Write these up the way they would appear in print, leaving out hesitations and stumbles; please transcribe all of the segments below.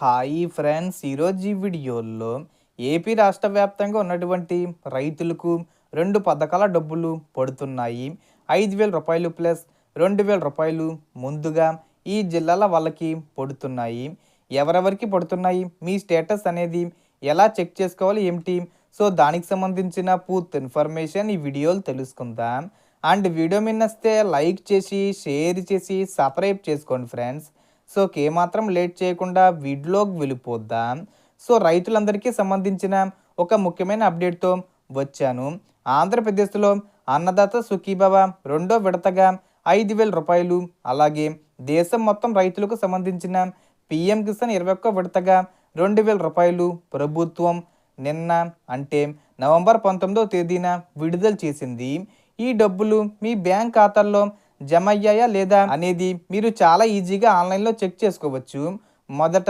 Hi friends, ఈరోజు ఈ వీడియోలో ఏపీ రాష్ట్ర వ్యాప్తంగా ఉన్నటువంటి రైతులకు 2 పథకాల డబ్బులు పడుతున్నాయి. 5,000 రూపాయలు ప్లస్ 2,000 రూపాయలు ముందుగా ఈ జిల్లాల వాళ్ళకి పడుతున్నాయి. ఎవరెవరికి పడుతున్నాయి, మీ స్టేటస్ అనేది ఎలా చెక్ చేసుకోవాలి ఏమిటి, సో దానికి సంబంధించిన పూర్తి ఇన్ఫర్మేషన్ ఈ వీడియోలో తెలుసుకుందాం. అండ్ వీడియో మీద నచ్చితే లైక్ చేసి షేర్ చేసి సబ్స్క్రైబ్ చేసుకోండి ఫ్రెండ్స్. సో ఏమాత్రం లేట్ చేయకుండా వీడియోకి వెళ్ళిపోద్దాం. సో రైతులందరికీ సంబంధించిన ఒక ముఖ్యమైన అప్డేట్తో వచ్చాను. ఆంధ్రప్రదేశ్లో అన్నదాత సుఖీభవ రెండో విడతగా 5,000 రూపాయలు, అలాగే దేశం మొత్తం రైతులకు సంబంధించిన పిఎం కిసాన్ 21 విడతగా 2,000 రూపాయలు ప్రభుత్వం నిన్న అంటే నవంబర్ 19వ తేదీన విడుదల చేసింది. ఈ డబ్బులు మీ బ్యాంక్ ఖాతాల్లో జమ అయ్యాయా లేదా అనేది మీరు చాలా ఈజీగా ఆన్లైన్లో చెక్ చేసుకోవచ్చు. మొదట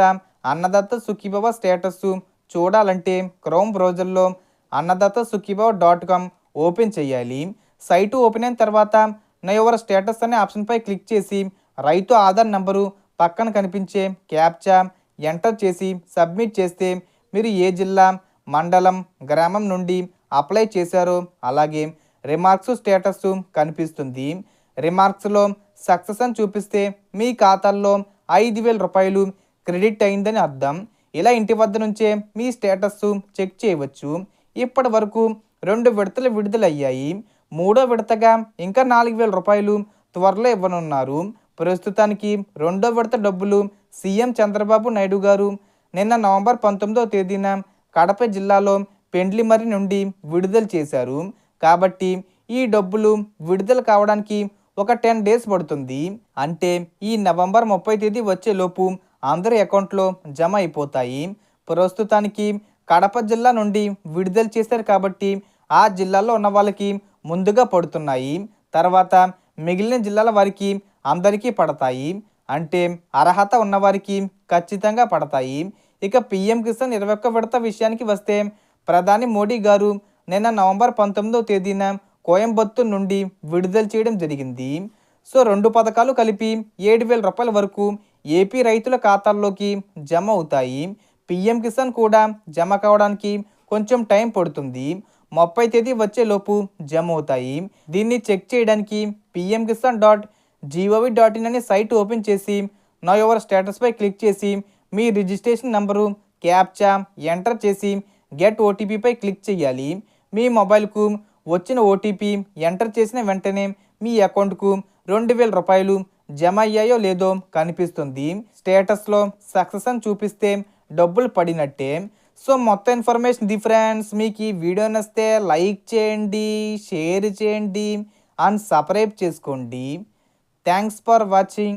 అన్నదాత సుఖీభవ స్టేటస్ చూడాలంటే క్రోమ్ బ్రౌజర్లో అన్నదాత సుఖీభవ .com ఓపెన్ చేయాలి. సైటు ఓపెన్ అయిన తర్వాత నా యువర్ స్టేటస్ అనే ఆప్షన్పై క్లిక్ చేసి రైతు ఆధార్ నంబరు పక్కన కనిపించే క్యాప్చా ఎంటర్ చేసి సబ్మిట్ చేస్తే మీరు ఏ జిల్లా, మండలం, గ్రామం నుండి అప్లై చేశారో అలాగే రిమార్క్స్ స్టేటస్ కనిపిస్తుంది. రిమార్క్స్లో సక్సెస్ అని చూపిస్తే మీ ఖాతాల్లో 5,000 రూపాయలు క్రెడిట్ అయిందని అర్థం. ఇలా ఇంటి వద్ద నుంచే మీ స్టేటస్ చెక్ చేయవచ్చు. ఇప్పటి వరకు 2 విడతలు విడుదలయ్యాయి. మూడో విడతగా ఇంకా 4,000 రూపాయలు త్వరలో ఇవ్వనున్నారు. ప్రస్తుతానికి రెండో విడత డబ్బులు సీఎం చంద్రబాబు నాయుడు గారు నిన్న నవంబర్ 19వ తేదీన కడప జిల్లాలో పెండ్లిమర్రి నుండి విడుదల చేశారు. కాబట్టి ఈ డబ్బులు విడుదల కావడానికి ఒక 10 డేస్ పడుతుంది. అంటే ఈ నవంబర్ 30 తేదీ వచ్చేలోపు అందరి అకౌంట్లో జమ అయిపోతాయి. ప్రస్తుతానికి కడప జిల్లా నుండి విడుదల చేశారు కాబట్టి ఆ జిల్లాలో ఉన్న వాళ్ళకి ముందుగా పడుతున్నాయి. తర్వాత మిగిలిన జిల్లాల వారికి అందరికీ పడతాయి. అంటే అర్హత ఉన్నవారికి ఖచ్చితంగా పడతాయి. ఇక పిఎం కిసాన్ 21 విడత విషయానికి వస్తే ప్రధాని మోడీ గారు నిన్న నవంబర్ 19వ తేదీన కోయంబత్తూర్ నుండి విడుదల చేయడం జరిగింది. సో 2 పథకాలు కలిపి 7,000 రూపాయల వరకు ఏపీ రైతుల ఖాతాల్లోకి జమ అవుతాయి. పిఎం కిసాన్ కూడా జమ కావడానికి కొంచెం టైం పడుతుంది. 30 తేదీ వచ్చేలోపు జమ అవుతాయి. దీన్ని చెక్ చేయడానికి pmkisan.gov.in అనే సైట్ ఓపెన్ చేసి నా యువర్ స్టేటస్పై క్లిక్ చేసి మీ రిజిస్ట్రేషన్ నంబరు క్యాప్చా ఎంటర్ చేసి గెట్ ఓటీపీపై క్లిక్ చేయాలి. మీ మొబైల్కు వచ్చిన ఓటీపీ ఎంటర్ చేసిన వెంటనే మీ అకౌంట్కు 2,000 రూపాయలు జమ అయ్యాయో లేదో కనిపిస్తుంది. స్టేటస్లో సక్సెస్ అని చూపిస్తే డబ్బులు పడినట్టే. సో మొత్తం ఇన్ఫర్మేషన్ ఫ్రెండ్స్. మీకు ఈ వీడియో నచ్చితే లైక్ చేయండి, షేర్ చేయండి అండ్ సబ్స్క్రైబ్ చేసుకోండి. Thanks for watching.